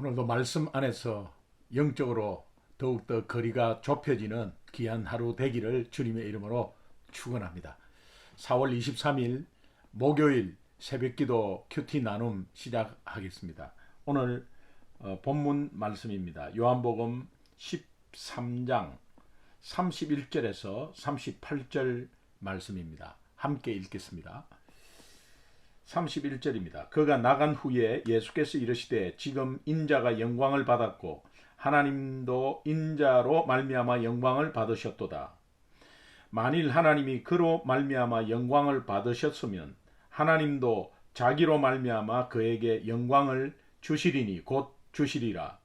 오늘도 말씀 안에서 영적으로 더욱더 거리가 좁혀지는 귀한 하루 되기를 주님의 이름으로 축원합니다. 4월 23일 목요일 새벽기도 큐티 나눔 시작하겠습니다. 오늘 본문 말씀입니다. 요한복음 13장 31절에서 38절 말씀입니다. 함께 읽겠습니다. 31절입니다. 그가 나간 후에 예수께서 이르시되 지금 인자가 영광을 받았고 하나님도 인자로 말미암아 영광을 받으셨도다. 만일 하나님이 그로 말미암아 영광을 받으셨으면 하나님도 자기로 말미암아 그에게 영광을 주시리니 곧 주시리라.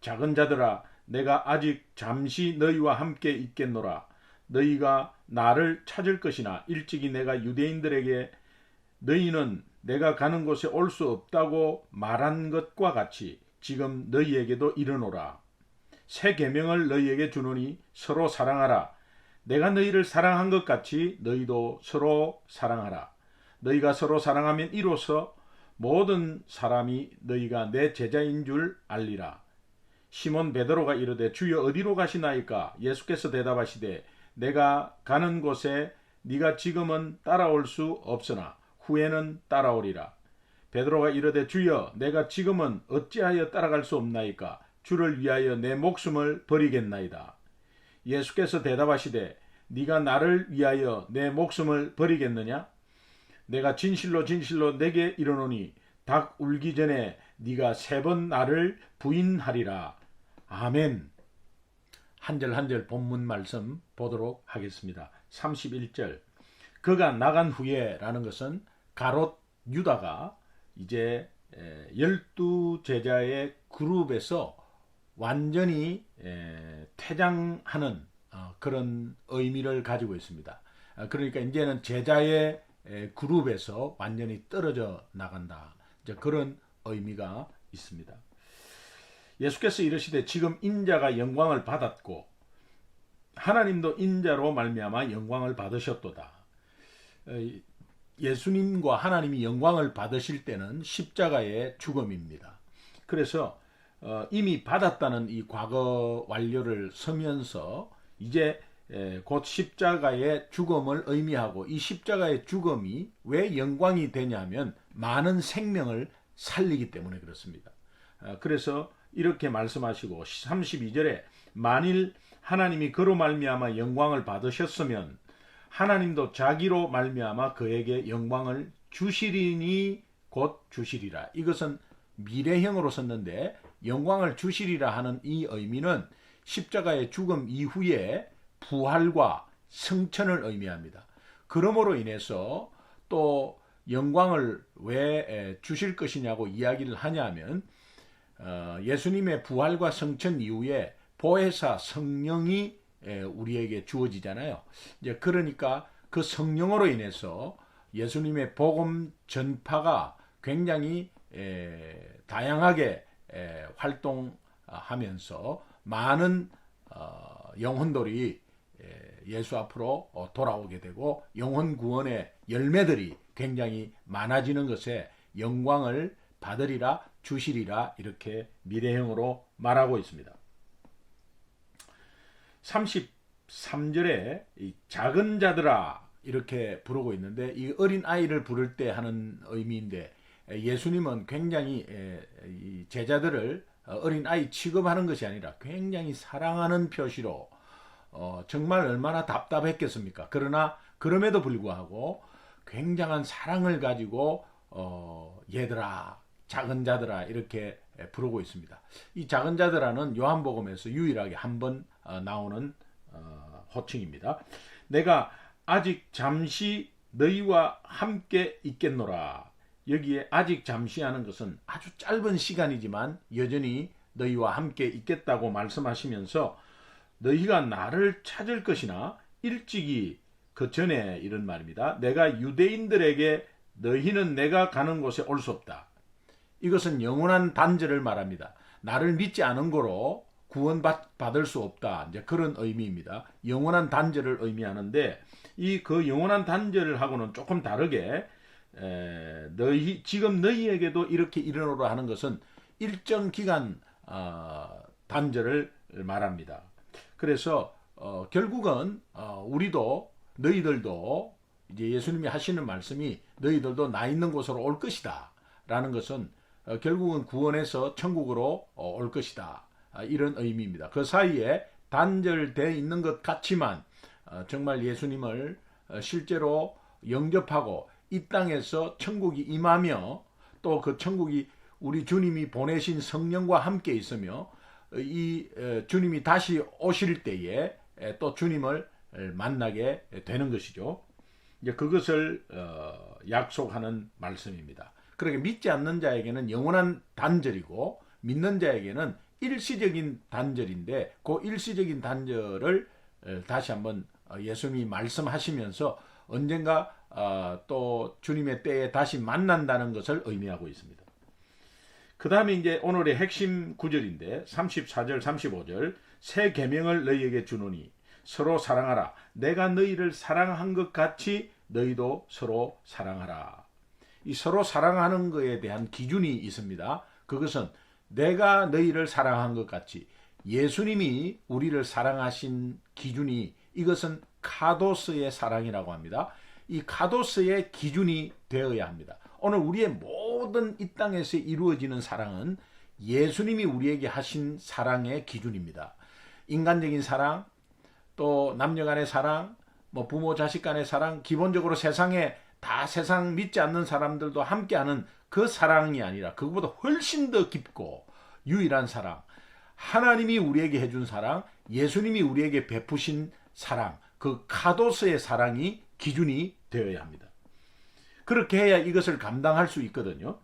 작은 자들아 내가 아직 잠시 너희와 함께 있겠노라. 너희가 나를 찾을 것이나 일찍이 내가 유대인들에게 너희는 내가 가는 곳에 올 수 없다고 말한 것과 같이 지금 너희에게도 이르노라. 새 계명을 너희에게 주노니 서로 사랑하라. 내가 너희를 사랑한 것 같이 너희도 서로 사랑하라. 너희가 서로 사랑하면 이로써 모든 사람이 너희가 내 제자인 줄 알리라. 시몬 베드로가 이르되 주여 어디로 가시나이까? 예수께서 대답하시되 내가 가는 곳에 네가 지금은 따라올 수 없으나 후에는 따라오리라. 베드로가 이르되 주여 내가 지금은 어찌하여 따라갈 수 없나이까? 주를 위하여 내 목숨을 버리겠나이다. 예수께서 대답하시되 네가 나를 위하여 내 목숨을 버리겠느냐? 내가 진실로 진실로 내게 이르노니 닭 울기 전에 네가 3번 나를 부인하리라. 아멘. 한 절 한 절 본문 말씀 보도록 하겠습니다. 31절 그가 나간 후에 라는 것은 가롯 유다가 이제 12제자의 그룹에서 완전히 퇴장하는 그런 의미를 가지고 있습니다. 그러니까 이제는 제자의 그룹에서 완전히 떨어져 나간다. 이제 그런 의미가 있습니다. 예수께서 이르시되 지금 인자가 영광을 받았고 하나님도 인자로 말미암아 영광을 받으셨도다. 예수님과 하나님이 영광을 받으실 때는 십자가의 죽음입니다. 그래서 이미 받았다는 이 과거 완료를 서면서 이제 곧 십자가의 죽음을 의미하고 이 십자가의 죽음이 왜 영광이 되냐면 많은 생명을 살리기 때문에 그렇습니다. 그래서 이렇게 말씀하시고 32절에 만일 하나님이 그로 말미암아 영광을 받으셨으면 하나님도 자기로 말미암아 그에게 영광을 주시리니 곧 주시리라. 이것은 미래형으로 썼는데 영광을 주시리라 하는 이 의미는 십자가의 죽음 이후에 부활과 성천을 의미합니다. 그러므로 인해서 또 영광을 왜 주실 것이냐고 이야기를 하냐면 예수님의 부활과 성천 이후에 보혜사 성령이 우리에게 주어지잖아요. 이제 그러니까 그 성령으로 인해서 예수님의 복음 전파가 굉장히 다양하게 활동하면서 많은 영혼들이 예수 앞으로 돌아오게 되고 영혼 구원의 열매들이 굉장히 많아지는 것에 영광을 받으리라 주시리라 이렇게 미래형으로 말하고 있습니다. 33절에 작은 자들아 이렇게 부르고 있는데 이 어린 아이를 부를 때 하는 의미인데 예수님은 굉장히 제자들을 어린 아이 취급하는 것이 아니라 굉장히 사랑하는 표시로 정말 얼마나 답답했겠습니까? 그러나 그럼에도 불구하고 굉장한 사랑을 가지고 얘들아 작은 자들아 이렇게 부르고 있습니다. 이 작은 자들아는 요한복음에서 유일하게 한 번 나오는 호칭입니다. 내가 아직 잠시 너희와 함께 있겠노라. 여기에 아직 잠시 하는 것은 아주 짧은 시간이지만 여전히 너희와 함께 있겠다고 말씀하시면서 너희가 나를 찾을 것이나 일찍이 그 전에 이런 말입니다. 내가 유대인들에게 너희는 내가 가는 곳에 올 수 없다. 이것은 영원한 단절을 말합니다. 나를 믿지 않은 거로 구원받을 수 없다. 이제 그런 의미입니다. 영원한 단절을 의미하는데 이 그 영원한 단절하고는 조금 다르게 지금 너희에게도 이렇게 일어나라 하는 것은 일정 기간 단절을 말합니다. 그래서 결국은 우리도 너희들도 이제 예수님이 하시는 말씀이 너희들도 나 있는 곳으로 올 것이다 라는 것은 결국은 구원해서 천국으로 올 것이다, 이런 의미입니다. 그 사이에 단절되어 있는 것 같지만 정말 예수님을 실제로 영접하고 이 땅에서 천국이 임하며 또 그 천국이 우리 주님이 보내신 성령과 함께 있으며 이 주님이 다시 오실 때에 또 주님을 만나게 되는 것이죠. 이제 그것을 약속하는 말씀입니다. 그러게 믿지 않는 자에게는 영원한 단절이고 믿는 자에게는 일시적인 단절인데 그 일시적인 단절을 다시 한번 예수님이 말씀하시면서 언젠가 또 주님의 때에 다시 만난다는 것을 의미하고 있습니다. 그 다음에 이제 오늘의 핵심 구절인데 34절 35절 새 계명을 너희에게 주노니 서로 사랑하라. 내가 너희를 사랑한 것 같이 너희도 서로 사랑하라. 이 서로 사랑하는 것에 대한 기준이 있습니다. 그것은 내가 너희를 사랑한 것 같이 예수님이 우리를 사랑하신 기준이, 이것은 카도스의 사랑이라고 합니다. 이 카도스의 기준이 되어야 합니다. 오늘 우리의 모든 이 땅에서 이루어지는 사랑은 예수님이 우리에게 하신 사랑의 기준입니다. 인간적인 사랑, 또 남녀 간의 사랑, 뭐 부모 자식 간의 사랑, 기본적으로 세상에 다 세상 믿지 않는 사람들도 함께하는 그 사랑이 아니라 그것보다 훨씬 더 깊고 유일한 사랑, 하나님이 우리에게 해준 사랑, 예수님이 우리에게 베푸신 사랑, 그 카도스의 사랑이 기준이 되어야 합니다. 그렇게 해야 이것을 감당할 수 있거든요.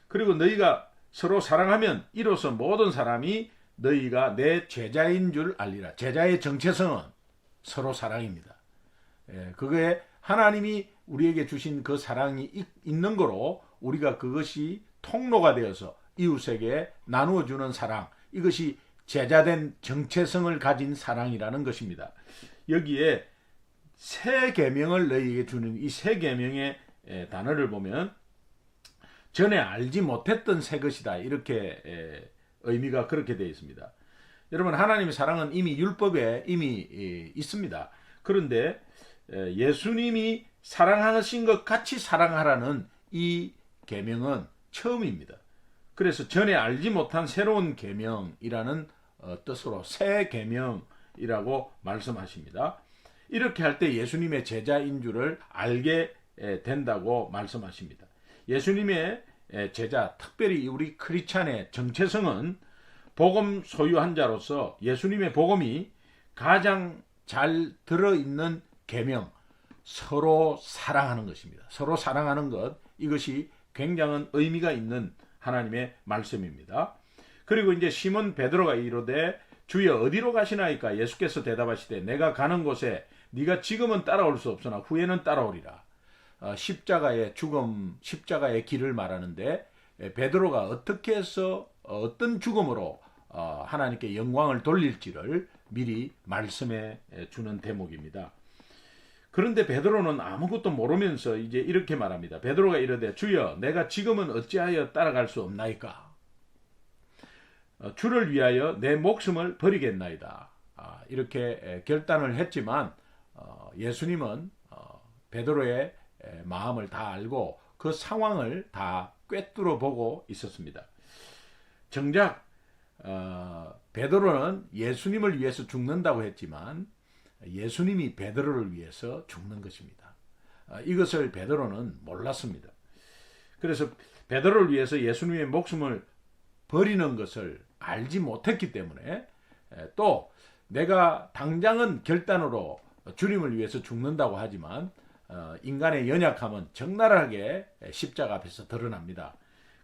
그리고 너희가 서로 사랑하면 이로써 모든 사람이 너희가 내 제자인 줄 알리라. 제자의 정체성은 서로 사랑입니다. 그게 하나님이 우리에게 주신 그 사랑이 있는 거로 우리가 그것이 통로가 되어서 이웃에게 나누어주는 사랑, 이것이 제자된 정체성을 가진 사랑이라는 것입니다. 여기에 새 계명을 너희에게 주는 이 새 계명의 단어를 보면 전에 알지 못했던 새 것이다, 이렇게 의미가 그렇게 되어 있습니다. 여러분, 하나님의 사랑은 이미 율법에 이미 있습니다. 그런데 예수님이 사랑하신 것 같이 사랑하라는 이 계명은 처음입니다. 그래서 전에 알지 못한 새로운 계명이라는 뜻으로 새 계명이라고 말씀하십니다. 이렇게 할 때 예수님의 제자인 줄을 알게 된다고 말씀하십니다. 예수님의 제자, 특별히 우리 크리스찬의 정체성은 복음 소유한 자로서 예수님의 복음이 가장 잘 들어있는 계명, 서로 사랑하는 것입니다. 서로 사랑하는 것, 이것이 굉장한 의미가 있는 하나님의 말씀입니다. 그리고 이제 시몬 베드로가 이르되 주여 어디로 가시나이까? 예수께서 대답하시되 내가 가는 곳에 네가 지금은 따라올 수 없으나 후에는 따라오리라. 십자가의 죽음, 십자가의 길을 말하는데 베드로가 어떻게 해서 어떤 죽음으로 하나님께 영광을 돌릴지를 미리 말씀해 주는 대목입니다. 그런데 베드로는 아무것도 모르면서 이제 이렇게 말합니다. 베드로가 이르되 주여 내가 지금은 어찌하여 따라갈 수 없나이까? 주를 위하여 내 목숨을 버리겠나이다. 이렇게 결단을 했지만 예수님은 베드로의 마음을 다 알고 그 상황을 다 꿰뚫어 보고 있었습니다. 정작 베드로는 예수님을 위해서 죽는다고 했지만 예수님이 베드로를 위해서 죽는 것입니다. 이것을 베드로는 몰랐습니다. 그래서 베드로를 위해서 예수님의 목숨을 버리는 것을 알지 못했기 때문에 또 내가 당장은 결단으로 주님을 위해서 죽는다고 하지만 인간의 연약함은 적나라하게 십자가 앞에서 드러납니다.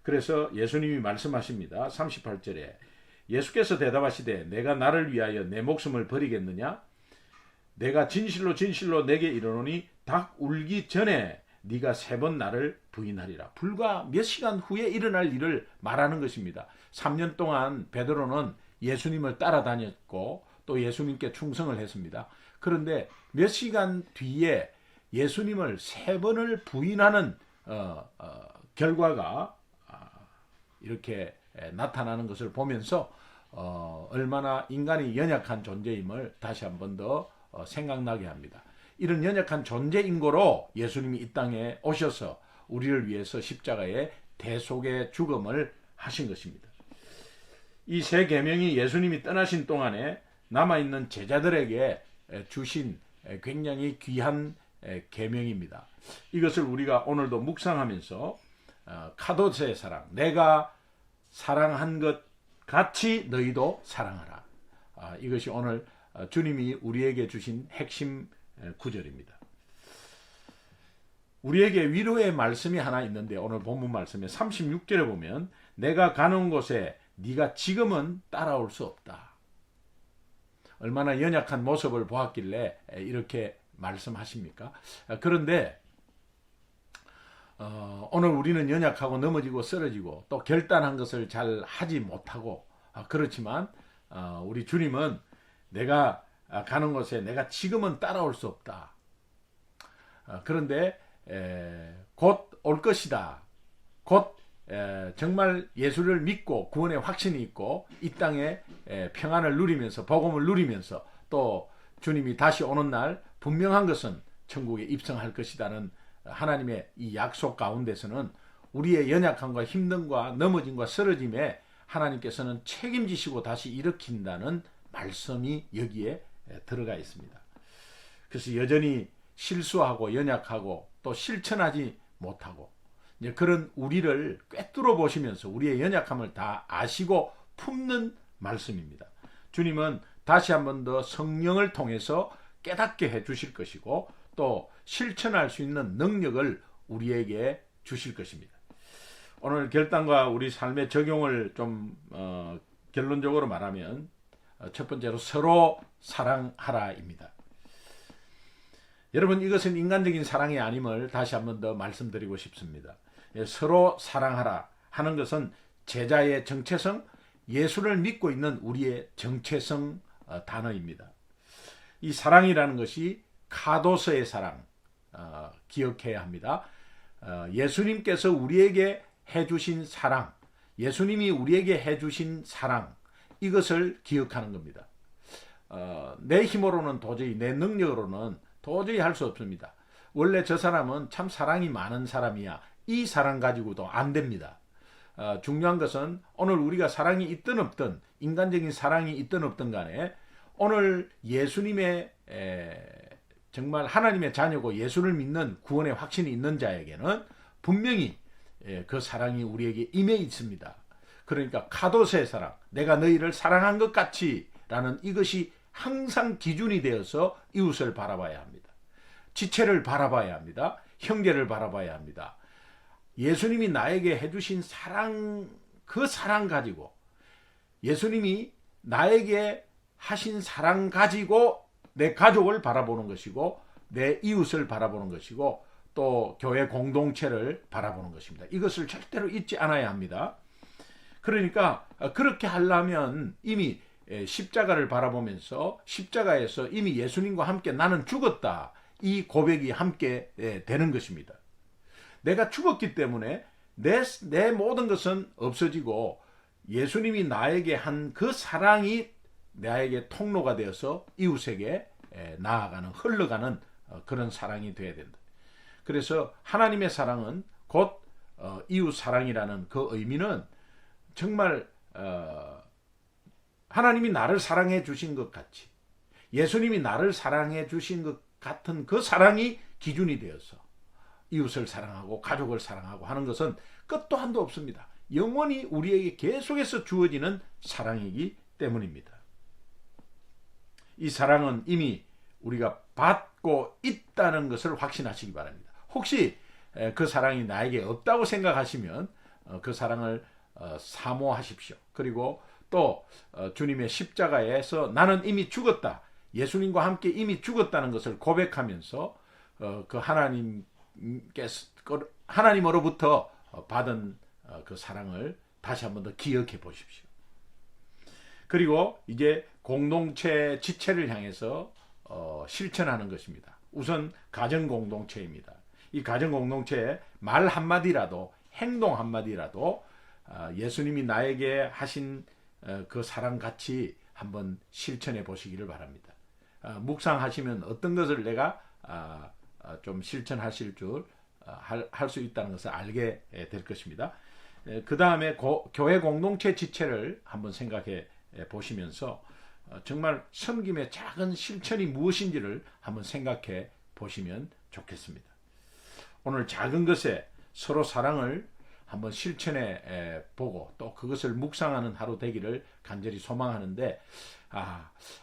그래서 예수님이 말씀하십니다. 38절에 예수께서 대답하시되 내가 나를 위하여 내 목숨을 버리겠느냐? 내가 진실로 진실로 내게 이르노니 닭 울기 전에 네가 3번 나를 부인하리라. 불과 몇 시간 후에 일어날 일을 말하는 것입니다. 3년 동안 베드로는 예수님을 따라다녔고 또 예수님께 충성을 했습니다. 그런데 몇 시간 뒤에 예수님을 3번을 부인하는 결과가 이렇게 나타나는 것을 보면서 얼마나 인간이 연약한 존재임을 다시 한 번 더 생각나게 합니다. 이런 연약한 존재인 거로 예수님이 이 땅에 오셔서 우리를 위해서 십자가의 대속의 죽음을 하신 것입니다. 이 세 계명이 예수님이 떠나신 동안에 남아있는 제자들에게 주신 굉장히 귀한 계명입니다. 이것을 우리가 오늘도 묵상하면서 카도스의 사랑, 내가 사랑한 것 같이 너희도 사랑하라. 이것이 오늘 주님이 우리에게 주신 핵심 구절입니다. 우리에게 위로의 말씀이 하나 있는데 오늘 본문 말씀에 36절에 보면 내가 가는 곳에 네가 지금은 따라올 수 없다. 얼마나 연약한 모습을 보았길래 이렇게 말씀하십니까? 그런데 오늘 우리는 연약하고 넘어지고 쓰러지고 또 결단한 것을 잘 하지 못하고 그렇지만 우리 주님은 내가 가는 곳에 내가 지금은 따라올 수 없다. 그런데 곧 올 것이다. 곧 정말 예수를 믿고 구원의 확신이 있고 이 땅에 평안을 누리면서 복음을 누리면서 또 주님이 다시 오는 날 분명한 것은 천국에 입성할 것이라는 하나님의 이 약속 가운데서는 우리의 연약함과 힘듦과 넘어짐과 쓰러짐에 하나님께서는 책임지시고 다시 일으킨다는 말씀이 여기에 들어가 있습니다. 그래서 여전히 실수하고 연약하고 또 실천하지 못하고 이제 그런 우리를 꿰뚫어 보시면서 우리의 연약함을 다 아시고 품는 말씀입니다. 주님은 다시 한 번 더 성령을 통해서 깨닫게 해 주실 것이고 또 실천할 수 있는 능력을 우리에게 주실 것입니다. 오늘 결단과 우리 삶의 적용을 좀 결론적으로 말하면 첫 번째로 서로 사랑하라입니다. 여러분 이것은 인간적인 사랑이 아님을 다시 한 번 더 말씀드리고 싶습니다. 서로 사랑하라 하는 것은 제자의 정체성, 예수를 믿고 있는 우리의 정체성 단어입니다. 이 사랑이라는 것이 카도스의 사랑 기억해야 합니다. 예수님께서 우리에게 해주신 사랑, 예수님이 우리에게 해주신 사랑 이것을 기억하는 겁니다. 내 힘으로는 도저히 내 능력으로는 도저히 할 수 없습니다. 원래 저 사람은 참 사랑이 많은 사람이야. 이 사랑 가지고도 안 됩니다. 중요한 것은 오늘 우리가 사랑이 있든 없든 인간적인 사랑이 있든 없든 간에 오늘 예수님의 정말 하나님의 자녀고 예수를 믿는 구원의 확신이 있는 자에게는 분명히 그 사랑이 우리에게 임해 있습니다. 그러니까 카도스의 사랑, 내가 너희를 사랑한 것 같이 라는 이것이 항상 기준이 되어서 이웃을 바라봐야 합니다. 지체를 바라봐야 합니다. 형제를 바라봐야 합니다. 예수님이 나에게 해주신 사랑, 그 사랑 가지고 예수님이 나에게 하신 사랑 가지고 내 가족을 바라보는 것이고 내 이웃을 바라보는 것이고 또 교회 공동체를 바라보는 것입니다. 이것을 절대로 잊지 않아야 합니다. 그러니까 그렇게 하려면 이미 십자가를 바라보면서 십자가에서 이미 예수님과 함께 나는 죽었다. 이 고백이 함께 되는 것입니다. 내가 죽었기 때문에 내 모든 것은 없어지고 예수님이 나에게 한 그 사랑이 나에게 통로가 되어서 이웃에게 나아가는 흘러가는 그런 사랑이 되어야 된다. 그래서 하나님의 사랑은 곧 이웃 사랑이라는 그 의미는 정말 하나님이 나를 사랑해 주신 것 같이 예수님이 나를 사랑해 주신 것 같은 그 사랑이 기준이 되어서 이웃을 사랑하고 가족을 사랑하고 하는 것은 끝도 한도 없습니다. 영원히 우리에게 계속해서 주어지는 사랑이기 때문입니다. 이 사랑은 이미 우리가 받고 있다는 것을 확신하시기 바랍니다. 혹시 그 사랑이 나에게 없다고 생각하시면 그 사랑을 사모하십시오. 그리고 또 주님의 십자가에서 나는 이미 죽었다. 예수님과 함께 이미 죽었다는 것을 고백하면서 그 하나님으로부터 받은 그 사랑을 다시 한번 더 기억해 보십시오. 그리고 이제 공동체 지체를 향해서 실천하는 것입니다. 우선 가정 공동체입니다. 이 가정 공동체에 말 한마디라도 행동 한마디라도 예수님이 나에게 하신 그 사랑같이 한번 실천해 보시기를 바랍니다. 묵상하시면 어떤 것을 내가 좀 실천하실 줄 할 수 있다는 것을 알게 될 것입니다. 그 다음에 교회 공동체 지체를 한번 생각해 보시면서 정말 섬김의 작은 실천이 무엇인지를 한번 생각해 보시면 좋겠습니다. 오늘 작은 것에 서로 사랑을 한번 실천해 보고 또 그것을 묵상하는 하루 되기를 간절히 소망하는데,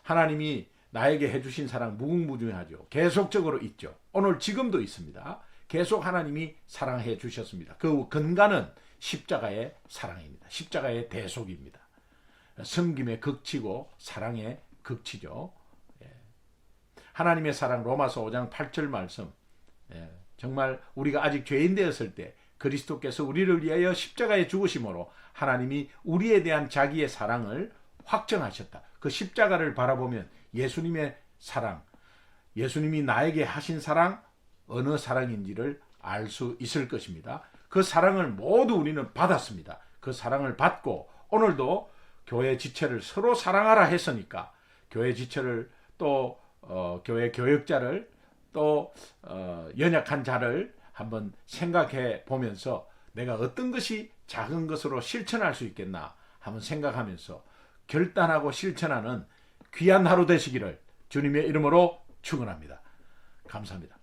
하나님이 나에게 해주신 사랑 무궁무진하죠. 계속적으로 있죠. 오늘 지금도 있습니다. 계속 하나님이 사랑해 주셨습니다. 그 근간은 십자가의 사랑입니다. 십자가의 대속입니다. 섬김의 극치고 사랑의 극치죠. 하나님의 사랑, 로마서 5장 8절 말씀, 정말 우리가 아직 죄인 되었을 때 그리스도께서 우리를 위하여 십자가에 죽으심으로 하나님이 우리에 대한 자기의 사랑을 확정하셨다. 그 십자가를 바라보면 예수님의 사랑, 예수님이 나에게 하신 사랑, 어느 사랑인지를 알 수 있을 것입니다. 그 사랑을 모두 우리는 받았습니다. 그 사랑을 받고 오늘도 교회 지체를 서로 사랑하라 했으니까 교회 지체를 또 교회 교역자를 또 연약한 자를 한번 생각해 보면서 내가 어떤 것이 작은 것으로 실천할 수 있겠나 한번 생각하면서 결단하고 실천하는 귀한 하루 되시기를 주님의 이름으로 축원합니다. 감사합니다.